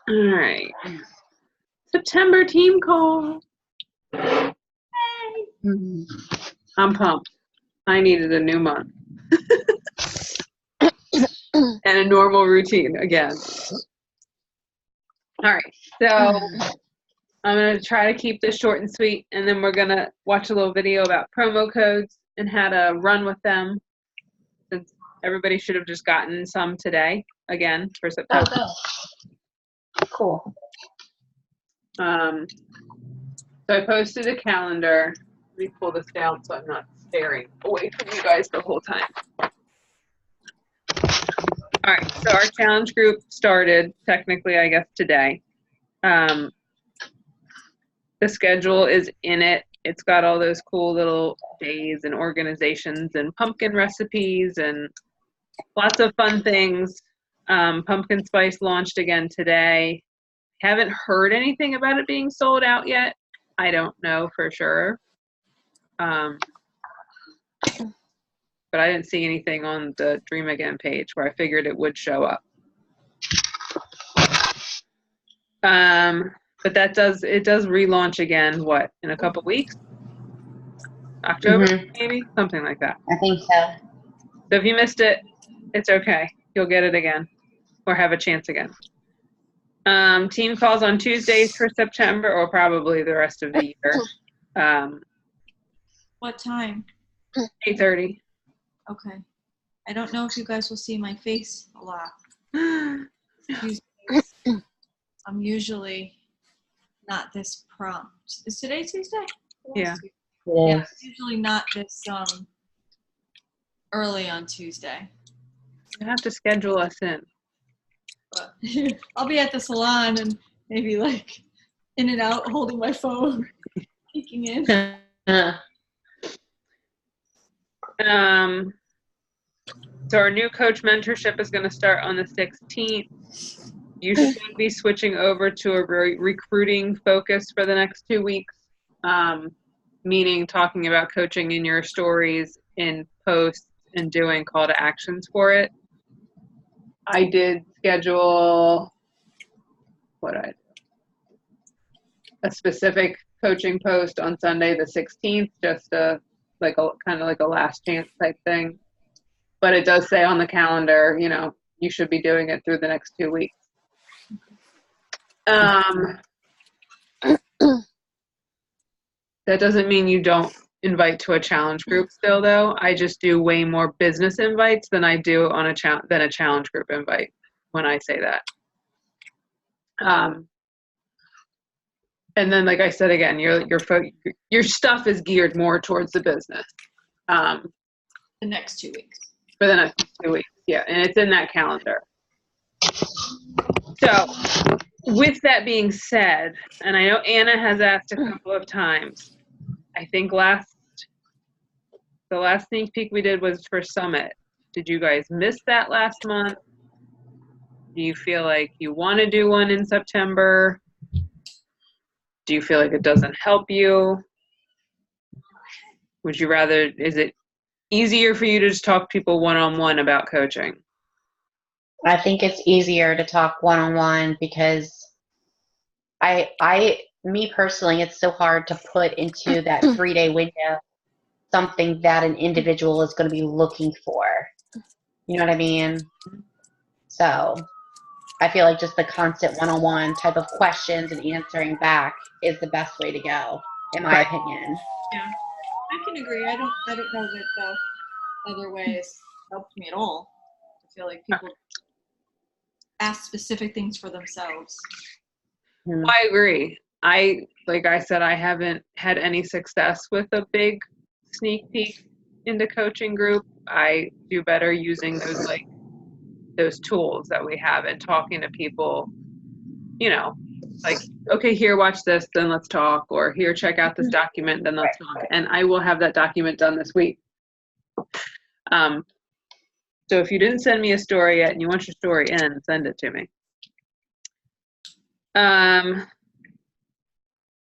All right. September team call. Mhm. I'm pumped. I needed a new month. And a normal routine again. All right. So I'm going to try to keep this short and sweet, and then we're going to watch a little video about promo codes and how to run with them, since everybody should have just gotten some today, again, for September. Cool. So I posted a calendar. Let me pull this down so I'm not staring away from you guys the whole time. All right, so our challenge group started technically, I guess, today. The schedule is in it. It's got all those cool little days and organizations and pumpkin recipes and lots of fun things. Pumpkin Spice launched again today. Haven't heard anything about it being sold out yet. I don't know for sure. But I didn't see anything on the Dream Again page where I figured it would show up. But it does relaunch again, what, in a couple weeks? October, maybe? Something like that. I think so. So if you missed it, it's okay. You'll get it again or have a chance again. Team calls on Tuesdays for September or probably the rest of the year. What time? 8:30. Okay. I don't know if you guys will see my face a lot. I'm usually not this prompt. Is today Tuesday? Yeah. Yeah, it's usually not this early on Tuesday. You have to schedule us in. But I'll be at the salon and maybe like in and out holding my phone, peeking in. So our new coach mentorship is going to start on the 16th. You should be switching over to a recruiting focus for the next 2 weeks, meaning talking about coaching in your stories, in posts, and doing call to actions for it. I did schedule a specific coaching post on Sunday the 16th, just kind of like a last chance type thing. But it does say on the calendar, you should be doing it through the next 2 weeks. That doesn't mean you don't invite to a challenge group still, though. I just do way more business invites than I do on a challenge group invite when I say that. And then, like I said again, your stuff is geared more towards the business. The next 2 weeks. For the next 2 weeks, yeah, and it's in that calendar. So, with that being said, and I know Anna has asked a couple of times, I think the last sneak peek we did was for Summit. Did you guys miss that last month? Do you feel like you want to do one in September? Do you feel like it doesn't help you? Would you rather, is it easier for you to just talk to people one-on-one about coaching? I think it's easier to talk one-on-one because me personally, it's so hard to put into that 3-day window something that an individual is going to be looking for. You know what I mean? So I feel like just the constant one-on-one type of questions and answering back is the best way to go, in my opinion. Yeah, I can agree. I don't know that the other ways helped me at all. I feel like people ask specific things for themselves. I agree. Like I said, I haven't had any success with a big sneak peek into coaching group. I do better using those tools that we have and talking to people, like, okay, here, watch this, then let's talk, or here, check out this document, then let's talk. And I will have that document done this week. So if you didn't send me a story yet and you want your story in, send it to me.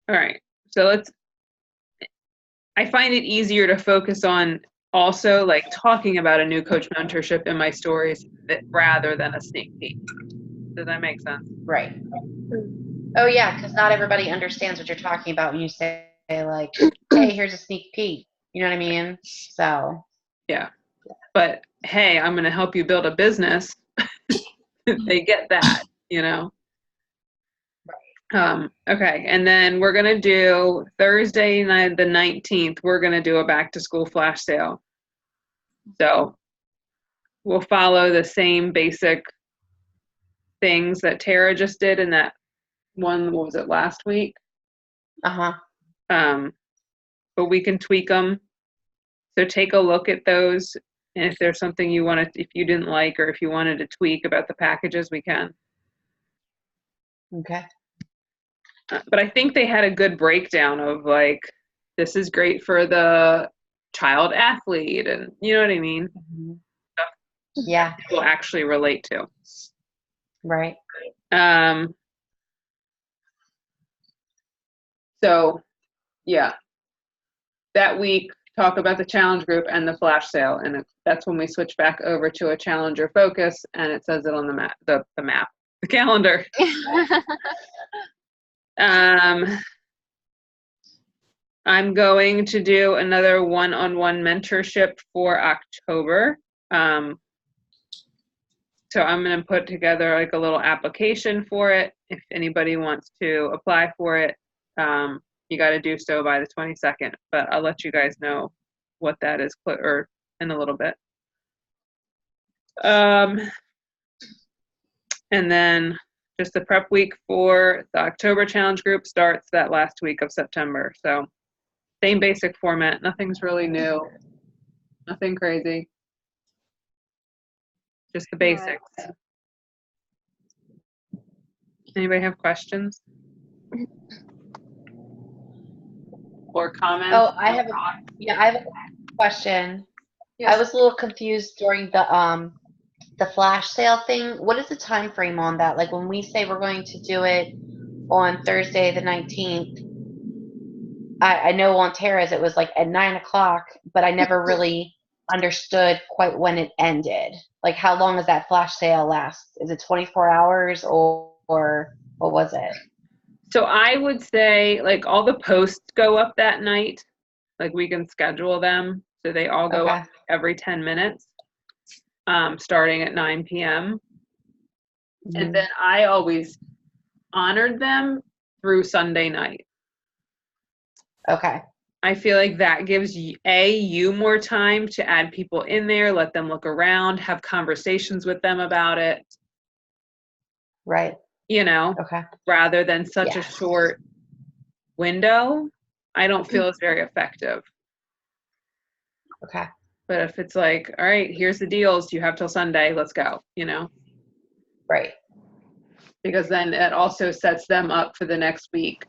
All right, so I find it easier to focus on also like talking about a new coach mentorship in my stories rather than a sneak peek. Does that make sense? Right. Oh yeah, because not everybody understands what you're talking about when you say like, "Hey, here's a sneak peek." You know what I mean? So. Yeah. But hey, I'm going to help you build a business. They get that, you know? Okay. And then we're going to do Thursday night, the 19th, we're going to do a back to school flash sale. So we'll follow the same basic things that Tara just did in that one, what was it, last week? Uh-huh. But we can tweak them. So take a look at those. And if there's something you wanted, if you didn't like, or if you wanted to tweak about the packages, we can. Okay. But I think they had a good breakdown of like, this is great for the child athlete, and you know what I mean? Mm-hmm. Yeah. People actually relate to. Right. So, yeah. That week, talk about the challenge group and the flash sale, and that's when we switch back over to a challenger focus, and it says it on the map, the calendar. I'm going to do another one-on-one mentorship for October. So I'm going to put together like a little application for it. If anybody wants to apply for it, you got to do so by the 22nd, but I'll let you guys know what that is or in a little bit. And then just the prep week for the October challenge group starts that last week of September. So same basic format, nothing's really new, nothing crazy, just the basics. Anybody have questions or comments? Oh, I have a question. Yes. I was a little confused during the flash sale thing. What is the time frame on that? Like when we say we're going to do it on Thursday the 19th, I know on Tara's it was like at 9 o'clock, but I never really understood quite when it ended. Like how long does that flash sale last? Is it 24 hours or what was it? So I would say like all the posts go up that night. Like we can schedule them so they all go up every 10 minutes, starting at 9 p.m. Mm-hmm. And then I always honored them through Sunday night. Okay. I feel like that gives you more time to add people in there, let them look around, have conversations with them about it. Right. You know, rather than such a short window, I don't feel it's very effective. Okay. But if it's like, all right, here's the deals, you have till Sunday, let's go, you know? Right. Because then it also sets them up for the next week,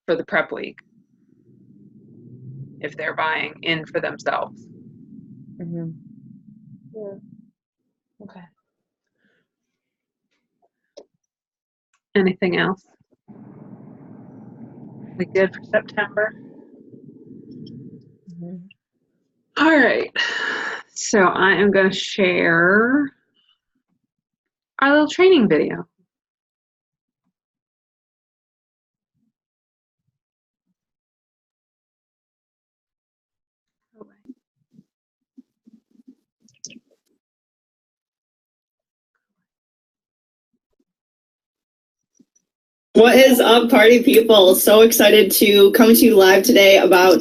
for the prep week, if they're buying in for themselves. Mm-hmm. Yeah. Okay. Anything else? We good for September? Mm-hmm. All right. So I am going to share our little training video. What is up, party people? So excited to come to you live today about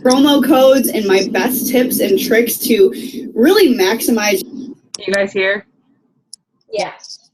promo codes and my best tips and tricks to really maximize. You guys here? Yes.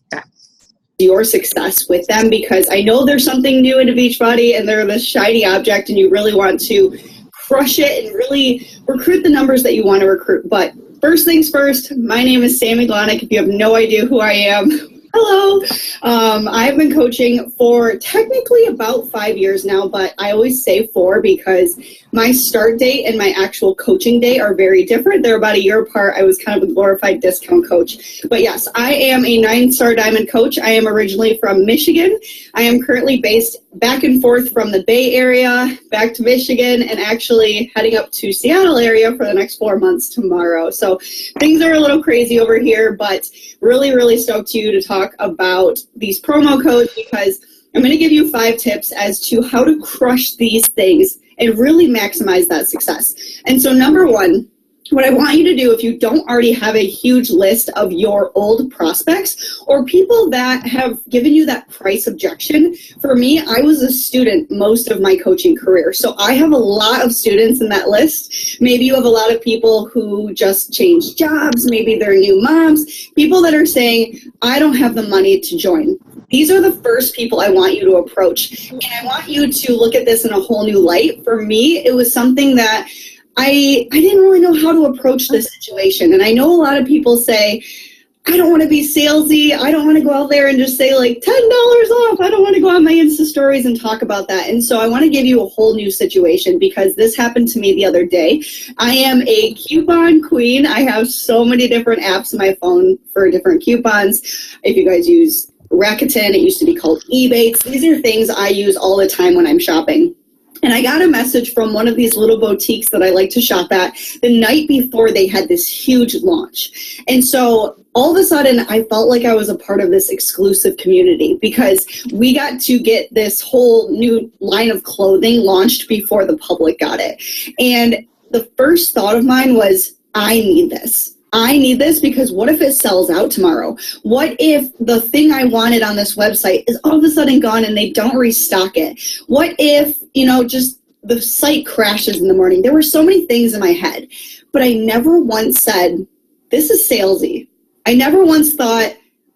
Your success with them, because I know there's something new into Beachbody and they're this shiny object and you really want to crush it and really recruit the numbers that you want to recruit. But first things first, my name is Sammy Glonick. If you have no idea who I am, hello. I've been coaching for technically about 5 years now, but I always say 4 because my start date and my actual coaching date are very different. They're about a year apart. I was kind of a glorified discount coach. But yes, I am a 9-star diamond coach. I am originally from Michigan. I am currently based back and forth from the Bay Area back to Michigan and actually heading up to Seattle area for the next 4 months tomorrow. So things are a little crazy over here, but really, really stoked to talk about these promo codes because I'm going to give you 5 tips as to how to crush these things and really maximize that success. And so number 1, what I want you to do, if you don't already have a huge list of your old prospects or people that have given you that price objection, for me, I was a student most of my coaching career. So I have a lot of students in that list. Maybe you have a lot of people who just changed jobs. Maybe they're new moms, people that are saying, I don't have the money to join. These are the first people I want you to approach. And I want you to look at this in a whole new light. For me, it was something that I didn't really know how to approach this situation. And I know a lot of people say, I don't want to be salesy. I don't want to go out there and just say like $10 off. I don't want to go on my Insta stories and talk about that. And so I want to give you a whole new situation because this happened to me the other day. I am a coupon queen. I have so many different apps on my phone for different coupons. If you guys use Rakuten, it used to be called Ebates. These are things I use all the time when I'm shopping. And I got a message from one of these little boutiques that I like to shop at the night before they had this huge launch. And so all of a sudden, I felt like I was a part of this exclusive community because we got to get this whole new line of clothing launched before the public got it. And the first thought of mine was, I need this. I need this because what if it sells out tomorrow? What if the thing I wanted on this website is all of a sudden gone and they don't restock it? What if, just the site crashes in the morning? There were so many things in my head, but I never once said, this is salesy. I never once thought,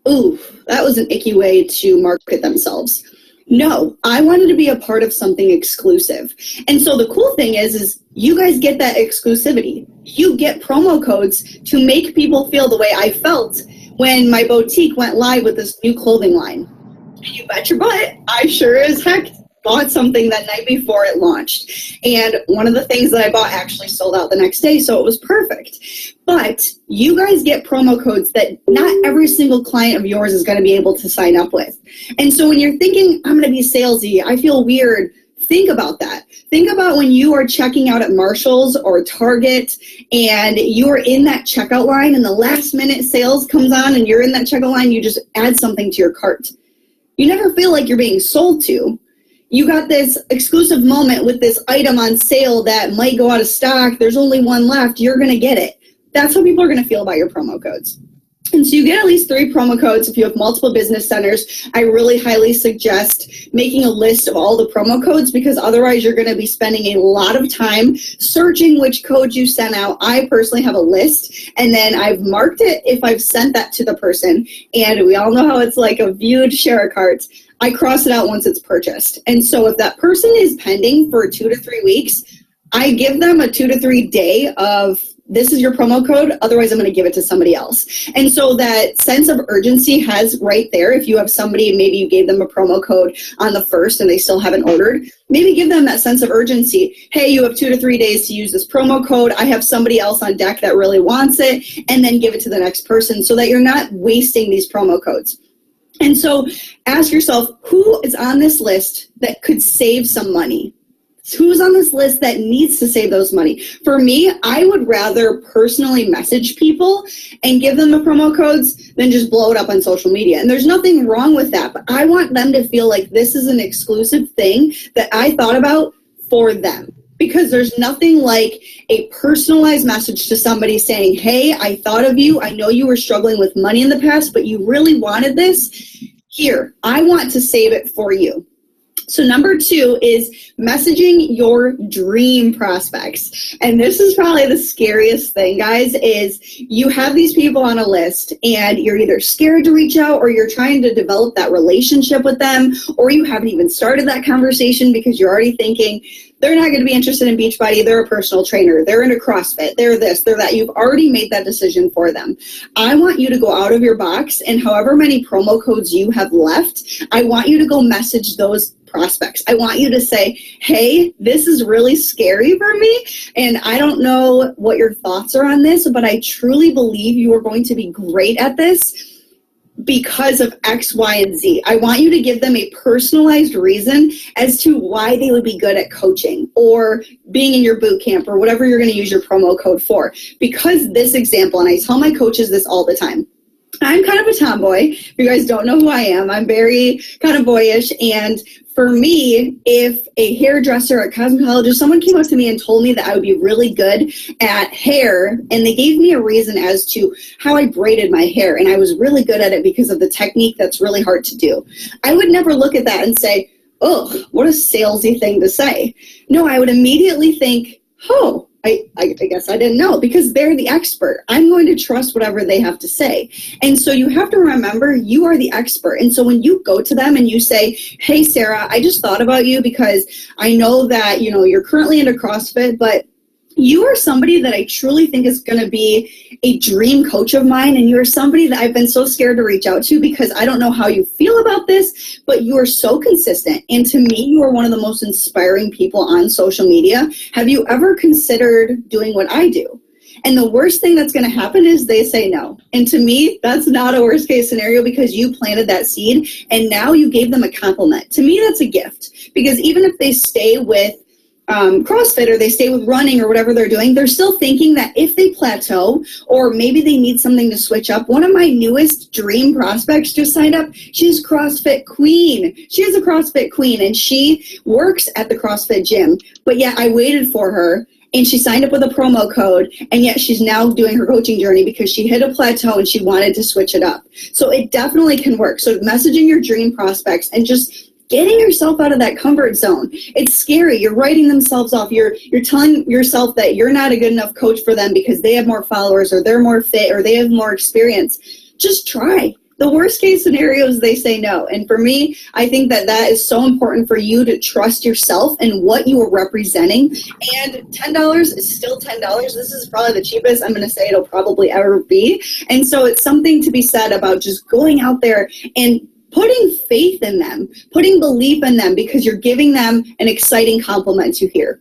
ooh, that was an icky way to market themselves. No, I wanted to be a part of something exclusive. And so the cool thing is you guys get that exclusivity. You get promo codes to make people feel the way I felt when my boutique went live with this new clothing line. And you bet your butt, I sure as heck bought something that night before it launched. And one of the things that I bought actually sold out the next day, so it was perfect. But you guys get promo codes that not every single client of yours is going to be able to sign up with. And so when you're thinking, I'm going to be salesy, I feel weird, think about that. Think about when you are checking out at Marshall's or Target and you are in that checkout line and the last minute sales comes on and you're in that checkout line, you just add something to your cart. You never feel like you're being sold to. You got this exclusive moment with this item on sale that might go out of stock. There's only one left. You're going to get it. That's how people are going to feel about your promo codes. And so you get at least 3 promo codes. If you have multiple business centers, I really highly suggest making a list of all the promo codes because otherwise you're going to be spending a lot of time searching which code you sent out. I personally have a list and then I've marked it if I've sent that to the person. And we all know how it's like a viewed share cart. I cross it out once it's purchased. And so if that person is pending for 2 to 3 weeks, I give them a 2 to 3 day of this is your promo code, otherwise I'm going to give it to somebody else. And so that sense of urgency has right there. If you have somebody, maybe you gave them a promo code on the 1st and they still haven't ordered, maybe give them that sense of urgency. Hey, you have 2 to 3 days to use this promo code. I have somebody else on deck that really wants it, and then give it to the next person so that you're not wasting these promo codes. And so ask yourself, who is on this list that could save some money? Who's on this list that needs to save those money? For me, I would rather personally message people and give them the promo codes than just blow it up on social media. And there's nothing wrong with that, but I want them to feel like this is an exclusive thing that I thought about for them. Because there's nothing like a personalized message to somebody saying, hey, I thought of you. I know you were struggling with money in the past, but you really wanted this. Here, I want to save it for you. So number 2 is messaging your dream prospects. And this is probably the scariest thing, guys, is you have these people on a list and you're either scared to reach out or you're trying to develop that relationship with them, or you haven't even started that conversation because you're already thinking, they're not going to be interested in Beachbody. They're a personal trainer. They're into CrossFit. They're this, they're that. You've already made that decision for them. I want you to go out of your box, and however many promo codes you have left, I want you to go message those prospects. I want you to say, hey, this is really scary for me, and I don't know what your thoughts are on this, but I truly believe you are going to be great at this. because of X, Y, and Z. I want you to give them a personalized reason as to why they would be good at coaching or being in your boot camp or whatever you're going to use your promo code for. Because this example, and I tell my coaches this all the time, I'm kind of a tomboy. If you guys don't know who I am, I'm very kind of boyish. And for me, if a hairdresser, a cosmetologist, someone came up to me and told me that I would be really good at hair, and they gave me a reason as to how I braided my hair, and I was really good at it because of the technique that's really hard to do, I would never look at that and say, oh, what a salesy thing to say. No, I would immediately think, oh, I guess I didn't know, because they're the expert. I'm going to trust whatever they have to say. And so you have to remember, you are the expert. And so when you go to them and you say, hey, Sarah, I just thought about you because I know that, you know, you're currently into CrossFit, but you are somebody that I truly think is going to be a dream coach of mine, and you're somebody that I've been so scared to reach out to because I don't know how you feel about this, but you are so consistent. And to me, you are one of the most inspiring people on social media. Have you ever considered doing what I do? And the worst thing that's going to happen is they say no. And to me, that's not a worst case scenario because you planted that seed and now you gave them a compliment. To me, that's a gift, because even if they stay with CrossFit or they stay with running or whatever they're doing, they're still thinking that if they plateau or maybe they need something to switch up. One of my newest dream prospects just signed up. She's CrossFit queen. She is a CrossFit queen and she works at the CrossFit gym. But yet I waited for her and she signed up with a promo code, and yet she's now doing her coaching journey because she hit a plateau and she wanted to switch it up. So it definitely can work. So messaging your dream prospects and just getting yourself out of that comfort zone. It's scary. You're writing themselves off. You're telling yourself that you're not a good enough coach for them because they have more followers or they're more fit or they have more experience. Just try. The worst case scenario is they say no. And for me, I think that that is so important for you to trust yourself and what you are representing. And $10 is still $10. This is probably the cheapest I'm going to say it'll probably ever be. And so it's something to be said about just going out there and putting faith in them, putting belief in them, because you're giving them an exciting compliment to hear.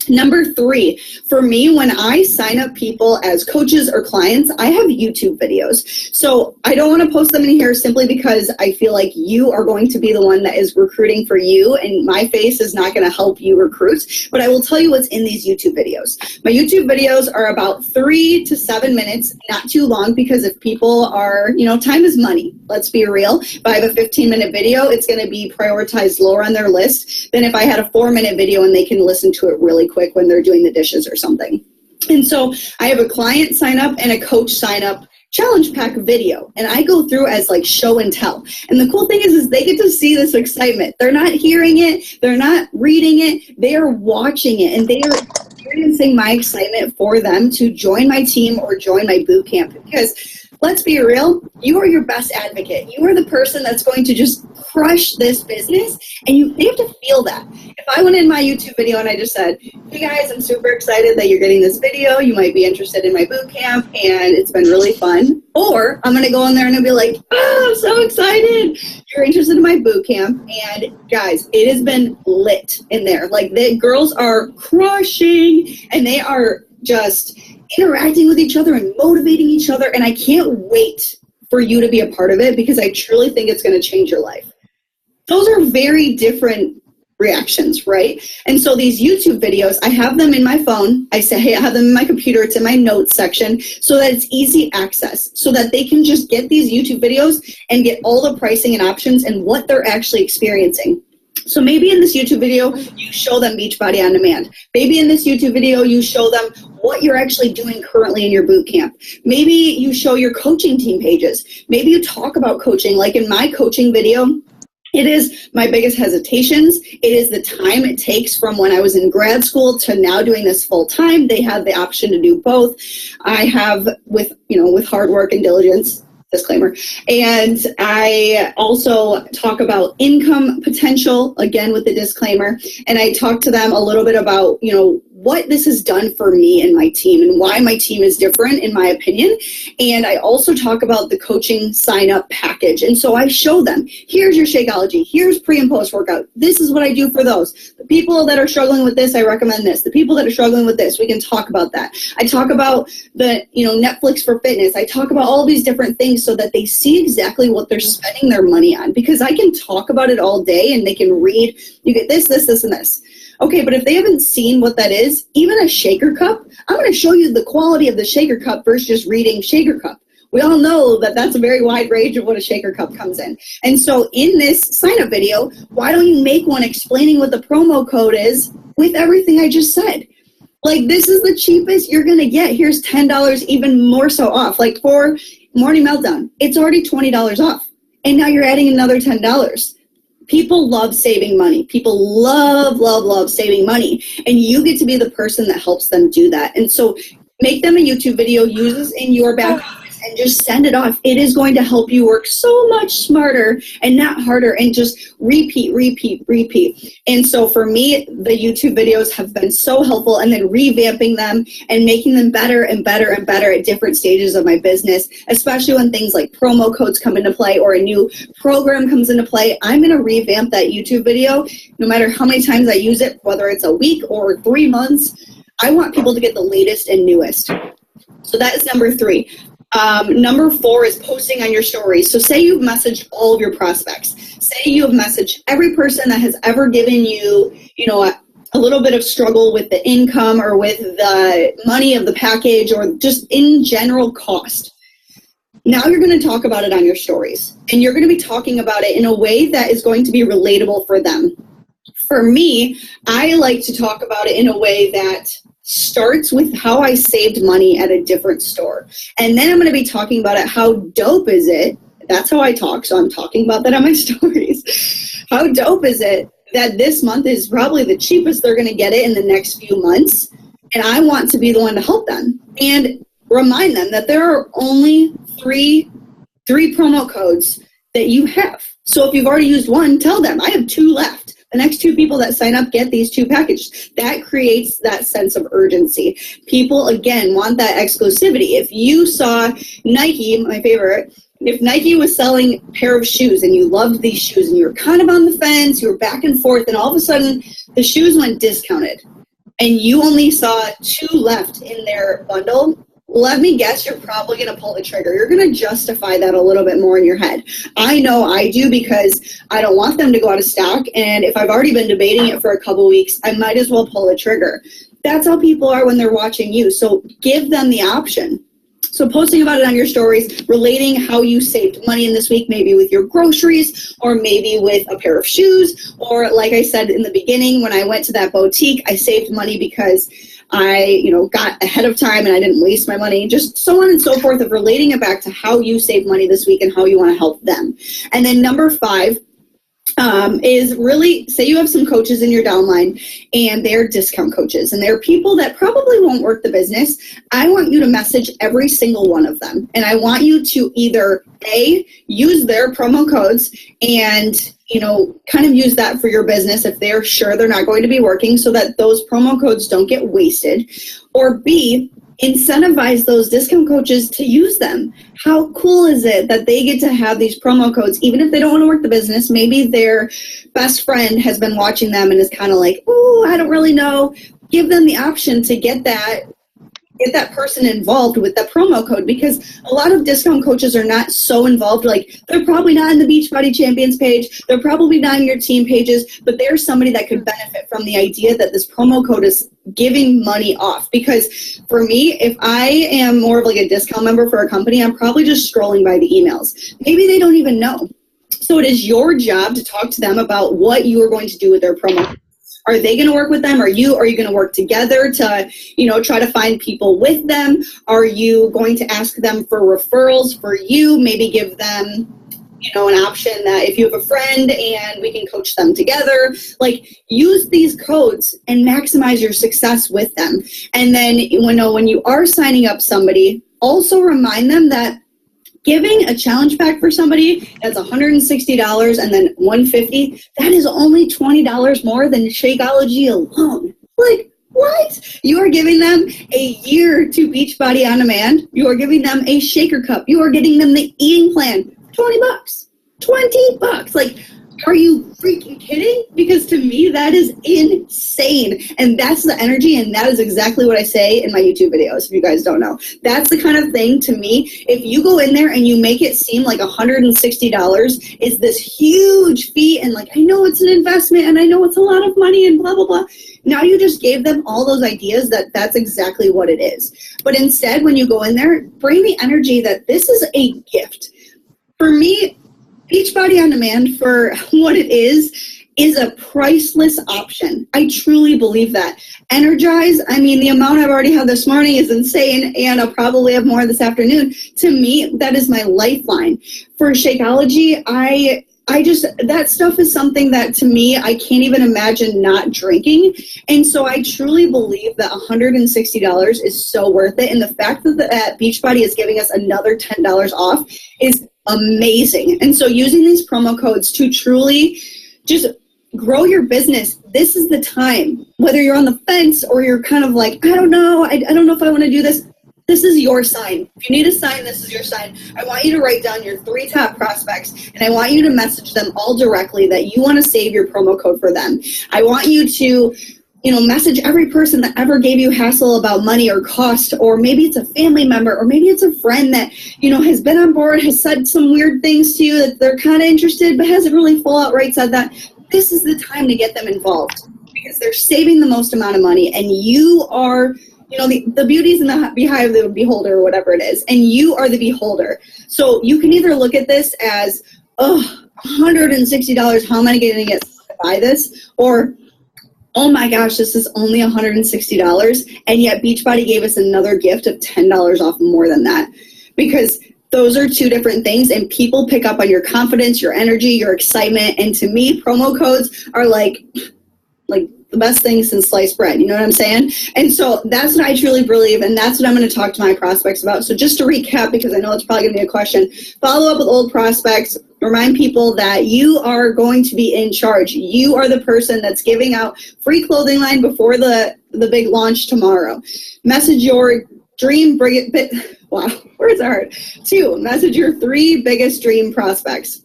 Number 3, for me, when I sign up people as coaches or clients, I have YouTube videos. So I don't want to post them in here simply because I feel like you are going to be the one that is recruiting for you, and my face is not going to help you recruit. But I will tell you what's in these YouTube videos. My YouTube videos are about 3 to 7 minutes, not too long, because if people are, you know, time is money. Let's be real. If I have a 15-minute video, it's going to be prioritized lower on their list than if I had a 4-minute video and they can listen to it really quick when they're doing the dishes or something. And so I have a client sign up and a coach sign up challenge pack video, and I go through as like show and tell. And the cool thing is they get to see this excitement. They're not hearing it, they're not reading it, they are watching it, and they are experiencing my excitement for them to join my team or join my boot camp. Because let's be real, you are your best advocate. You are the person that's going to just crush this business, and they have to feel that. If I went in my YouTube video and I just said, hey guys, I'm super excited that you're getting this video. You might be interested in my boot camp, and it's been really fun. Or I'm going to go in there and I'll be like, oh, I'm so excited. You're interested in my boot camp. And guys, it has been lit in there. Like, the girls are crushing, and they are just interacting with each other and motivating each other, and I can't wait for you to be a part of it because I truly think it's going to change your life. Those are very different reactions, right? And so these YouTube videos, I have them in my phone. I say, hey, I have them in my computer. It's in my notes section so that it's easy access, so that they can just get these YouTube videos and get all the pricing and options and what they're actually experiencing. So maybe in this YouTube video, you show them Beachbody On Demand. Maybe in this YouTube video, you show them what you're actually doing currently in your boot camp. Maybe you show your coaching team pages. Maybe you talk about coaching. Like in my coaching video, it is my biggest hesitations. It is the time it takes from when I was in grad school to now doing this full time. They have the option to do both. I have, with hard work and diligence, disclaimer. And I also talk about income potential, again with the disclaimer. And I talk to them a little bit about, what this has done for me and my team and why my team is different in my opinion. And I also talk about the coaching sign up package. And so I show them, here's your Shakeology, here's pre and post workout. This is what I do for those. The people that are struggling with this, I recommend this. The people that are struggling with this, we can talk about that. I talk about the, Netflix for fitness. I talk about all these different things so that they see exactly what they're spending their money on, because I can talk about it all day and they can read, you get this, this, this, and this. Okay, but if they haven't seen what that is, even a shaker cup, I'm going to show you the quality of the shaker cup versus just reading shaker cup. We all know that that's a very wide range of what a shaker cup comes in. And so in this sign-up video, why don't you make one explaining what the promo code is with everything I just said? Like, this is the cheapest you're going to get. Here's $10 even more so off. Like, for Morning Meltdown, it's already $20 off. And now you're adding another $10. People love saving money. People love saving money. And you get to be the person that helps them do that. And so make them a YouTube video, use this in your back office, and just send it off. It is going to help you work so much smarter and not harder, and just repeat. And so for me, the YouTube videos have been so helpful, and then revamping them and making them better and better and better at different stages of my business, especially when things like promo codes come into play or a new program comes into play. I'm going to revamp that YouTube video no matter how many times I use it, whether it's a week or 3 months. I want people to get the latest and newest. So that is number 3. Number 4 is posting on your stories. So say you've messaged all of your prospects. Say you have messaged every person that has ever given you, a little bit of struggle with the income or with the money of the package or just in general cost. Now you're going to talk about it on your stories, and you're going to be talking about it in a way that is going to be relatable for them. For me, I like to talk about it in a way that starts with how I saved money at a different store. And then I'm going to be talking about it. How dope is it? That's how I talk. So I'm talking about that on my stories. How dope is it that this month is probably the cheapest they're going to get it in the next few months? And I want to be the one to help them and remind them that there are only three promo codes that you have. So if you've already used one, tell them I have 2 left. The next 2 people that sign up get these 2 packages. That creates that sense of urgency. People, again, want that exclusivity. If you saw Nike, my favorite, if Nike was selling a pair of shoes and you loved these shoes and you were kind of on the fence, you were back and forth, and all of a sudden the shoes went discounted and you only saw 2 left in their bundle, let me guess, you're probably going to pull the trigger. You're going to justify that a little bit more in your head. I know I do, because I don't want them to go out of stock. And if I've already been debating it for a couple weeks, I might as well pull the trigger. That's how people are when they're watching you. So give them the option. So posting about it on your stories, relating how you saved money in this week, maybe with your groceries or maybe with a pair of shoes. Or like I said in the beginning, when I went to that boutique, I saved money because I, got ahead of time and I didn't waste my money, just so on and so forth, of relating it back to how you save money this week and how you want to help them. And then number 5 is really, say you have some coaches in your downline and they're discount coaches and they're people that probably won't work the business. I want you to message every single one of them. And I want you to either A, use their promo codes and kind of use that for your business if they're sure they're not going to be working, so that those promo codes don't get wasted. Or B, incentivize those discount coaches to use them. How cool is it that they get to have these promo codes, even if they don't want to work the business? Maybe their best friend has been watching them and is kind of like, oh, I don't really know. Give them the option to get that person involved with that promo code, because a lot of discount coaches are not so involved. Like, they're probably not in the Beachbody Champions page. They're probably not in your team pages, but they're somebody that could benefit from the idea that this promo code is giving money off. Because for me, if I am more of like a discount member for a company, I'm probably just scrolling by the emails. Maybe they don't even know. So it is your job to talk to them about what you are going to do with their promo code. Are they going to work with them? Are you going to work together to, try to find people with them? Are you going to ask them for referrals for you? Maybe give them, an option that if you have a friend and we can coach them together, like, use these codes and maximize your success with them. And then when you are signing up somebody, also remind them that giving a challenge pack for somebody that's $160 and then $150, that is only $20 more than Shakeology alone. Like, What? You are giving them a year to Beachbody On Demand. You are giving them a shaker cup. You are getting them the eating plan. $20. $20. Like, are you freaking kidding? Because to me, that is insane. And that's the energy, and that is exactly what I say in my YouTube videos, if you guys don't know. That's the kind of thing, to me, if you go in there and you make it seem like $160 is this huge fee, and like, I know it's an investment, and I know it's a lot of money, and blah, blah, blah. Now you just gave them all those ideas that that's exactly what it is. But instead, when you go in there, bring the energy that this is a gift. For me, Beachbody On Demand, for what it is a priceless option. I truly believe that. Energize, I mean, the amount I've already had this morning is insane, and I'll probably have more this afternoon. To me, that is my lifeline. For Shakeology, I just, that stuff is something that, to me, I can't even imagine not drinking. And so I truly believe that $160 is so worth it. And the fact that Beachbody is giving us another $10 off is amazing. And so using these promo codes to truly just grow your business, this is the time. Whether you're on the fence or you're kind of like, I don't know if I want to do this. This is your sign. If you need a sign, this is your sign. I want you to write down your 3 top prospects, and I want you to message them all directly that you want to save your promo code for them. I want you to, message every person that ever gave you hassle about money or cost, or maybe it's a family member, or maybe it's a friend that, has been on board, has said some weird things to you that they're kind of interested, but hasn't really full outright said that. This is the time to get them involved because they're saving the most amount of money, and you are, the beauty's in the eye of the beholder, or whatever it is, and you are the beholder. So you can either look at this as, $160, how am I going to get to buy this? Or, oh my gosh, this is only $160, and yet Beachbody gave us another gift of $10 off more than that. Because those are 2 different things, and people pick up on your confidence, your energy, your excitement, and to me, promo codes are like the best thing since sliced bread, you know what I'm saying? And so that's what I truly believe, and that's what I'm going to talk to my prospects about. So just to recap, because I know it's probably going to be a question, follow up with old prospects, remind people that you are going to be in charge. You are the person that's giving out free clothing line before the big launch tomorrow. Message your dream, wow, words are hard. 2, message your 3 biggest dream prospects.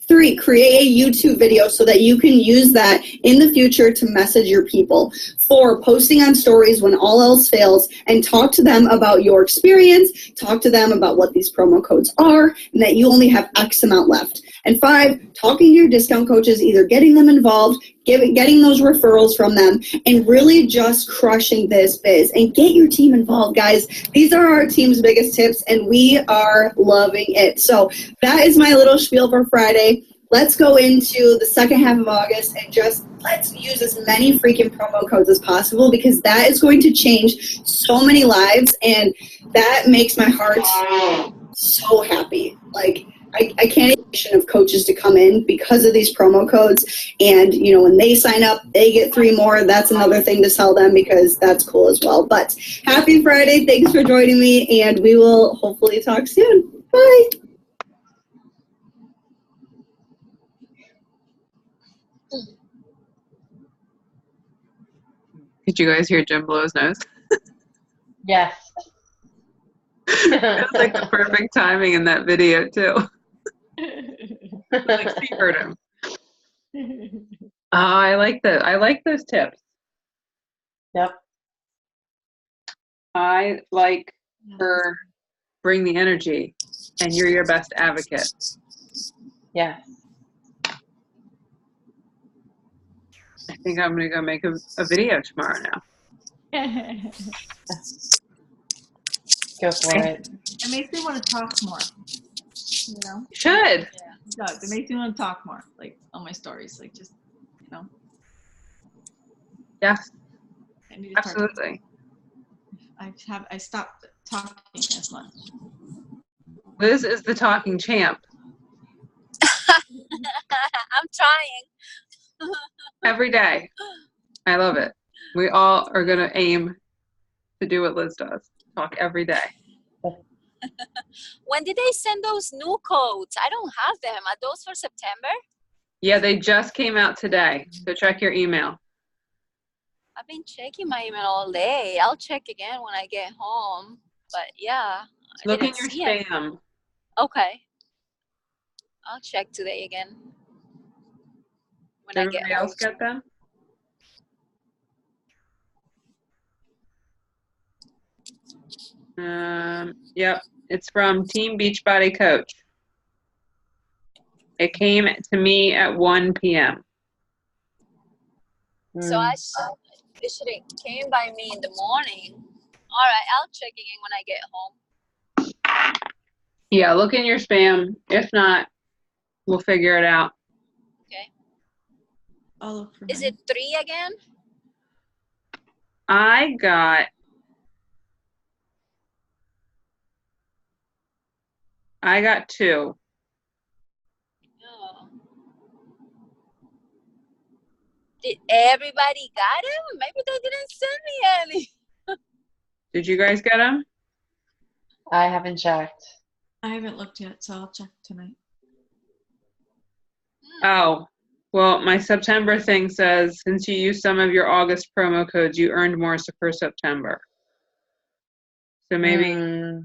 3, create a YouTube video so that you can use that in the future to message your people. 4, posting on stories when all else fails and talk to them about your experience, talk to them about what these promo codes are, and that you only have X amount left. And 5, talking to your discount coaches, either getting them involved, getting those referrals from them, and really just crushing this biz. And get your team involved, guys. These are our team's biggest tips, and we are loving it. So that is my little spiel for Friday. Let's go into the second half of August and just let's use as many freaking promo codes as possible, because that is going to change so many lives, and that makes my heart so happy. Like, I can't imagine of coaches to come in because of these promo codes, and when they sign up, they get 3 more. That's another thing to tell them, because that's cool as well. But happy Friday. Thanks for joining me, and we will hopefully talk soon. Bye. Did you guys hear Jim blow his nose? Yes. It was like the perfect timing in that video too. Like she heard him. I like that. I like those tips. Yep. I like her bring the energy, and you're your best advocate. Yes. I think I'm gonna go make a video tomorrow now. Go for it. It makes me want to talk more. You should. Yeah, it does. It makes me want to talk more, like on my stories, like just, Yes, I need to absolutely. I stopped talking as much. Liz is the talking champ. I'm trying. Every day. I love it. We all are going to aim to do what Liz does. Talk every day. When did they send those new codes? I don't have them. Are those for September? Yeah, they just came out today. So check your email. I've been checking my email all day. I'll check again when I get home. But yeah, I Look in didn't your see it. spam. Okay. I'll check today again when Did I get everybody home. else get them? Yep, it's from Team Beachbody Coach. It came to me at 1 p.m. So it should have came by me in the morning. All right, I'll check again when I get home. Yeah, look in your spam. If not, we'll figure it out. Okay. I'll look for Is mine. it 3 again? I got 2. Oh. Did everybody got him? Maybe they didn't send me any. Did you guys get them? I haven't checked. I haven't looked yet, so I'll check tonight. Oh, well, my September thing says, since you used some of your August promo codes, you earned more for September. So maybe, Oh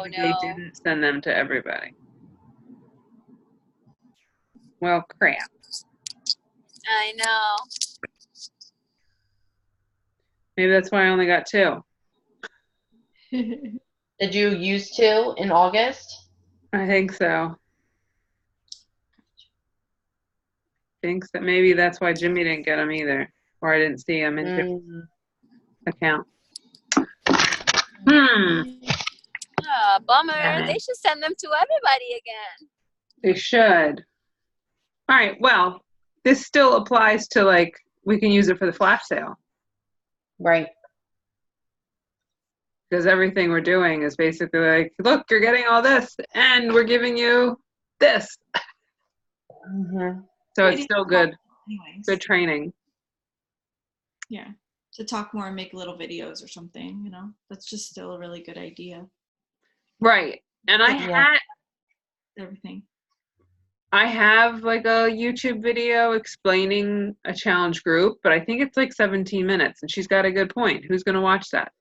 maybe no. they didn't send them to everybody. Well, crap. I know. Maybe that's why I only got 2. Did you use 2 in August? I think so. Thinks that maybe that's why Jimmy didn't get them either, or I didn't see them in Jimmy's account. Ah, bummer. Damn it. They should send them to everybody again. They should. All right. Well, this still applies to, like, we can use it for the flash sale Right. because everything we're doing is basically like, look, you're getting all this, and we're giving you this. Mm-hmm. So it's still good. Anyways. Good training. Yeah. To talk more and make little videos or something, you know, that's just still a really good idea. Right. And Yeah. Everything. I have like a YouTube video explaining a challenge group, but I think it's like 17 minutes, and she's got a good point. Who's going to watch that?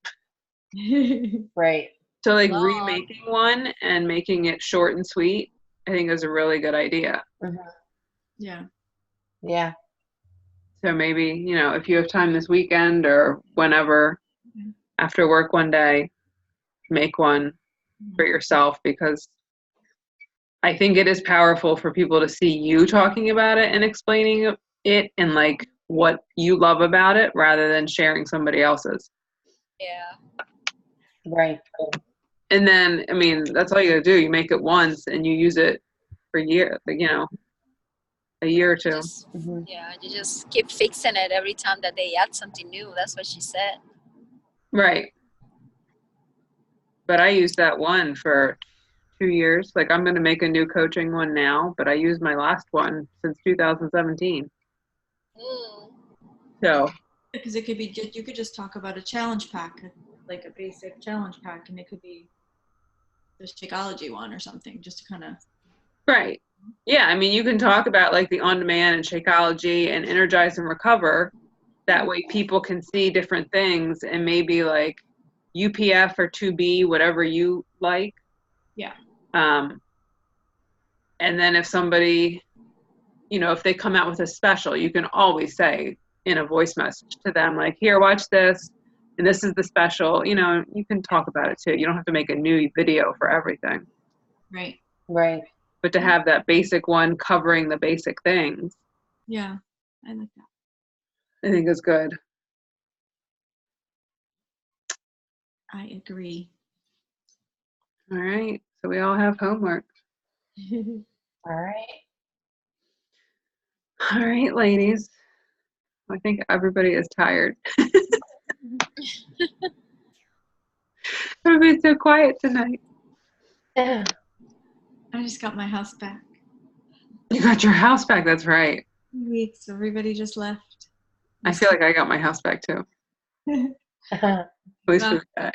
Right. So like Long. remaking one and making it short and sweet, I think is a really good idea. Mm-hmm. Yeah. Yeah. So maybe, you know, if you have time this weekend or whenever Mhm. after work one day, make one for yourself, because I think it is powerful for people to see you talking about it and explaining it and like what you love about it rather than sharing somebody else's. Yeah. Right. And then, I mean, that's all you gotta do. You make it once and you use it for years, like, you know, a year or two. Just, Mm-hmm. yeah, you just keep fixing it every time that they add something new. That's what she said. Right. But I used that one for 2 years. Like, I'm going to make a new coaching one now, but I used my last one since 2017. So, Because it could be, you could just talk about a challenge pack, like a basic challenge pack, and it could be the Shakeology one or something, just to kind of. right. Yeah, I mean, you can talk about like the on-demand and Shakeology and Energize and Recover. That way people can see different things and maybe like UPF or 2B, whatever you like. Yeah. And then if somebody, you know, if they come out with a special, you can always say in a voice message to them, like, here, watch this, and this is the special. You know, you can talk about it too. You don't have to make a new video for everything. Right. Right. But to have that basic one covering the basic things, Yeah. I like that. I think is good. I agree. All right. So we all have homework. All right. All right, ladies. I think everybody is tired. Everybody's so quiet tonight. Yeah. I just got my house back. You got your house back. That's right. Weeks. Everybody just left. I feel like I got my house back too. At least for today.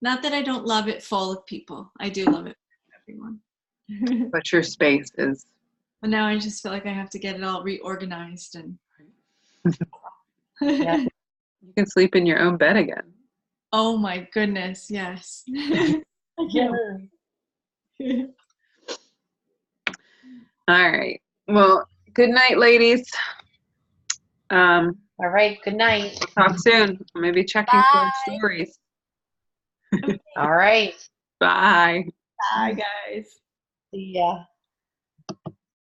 Not that I don't love it full of people. I do love it for everyone. But your space is. But now I just feel like I have to get it all reorganized and Yeah. You can sleep in your own bed again. Oh my goodness, yes. I can't wait. All right. Well, good night, ladies. All right. Good night. Talk soon. I'll maybe checking for Bye. stories. All right. Bye. Bye, guys. See ya.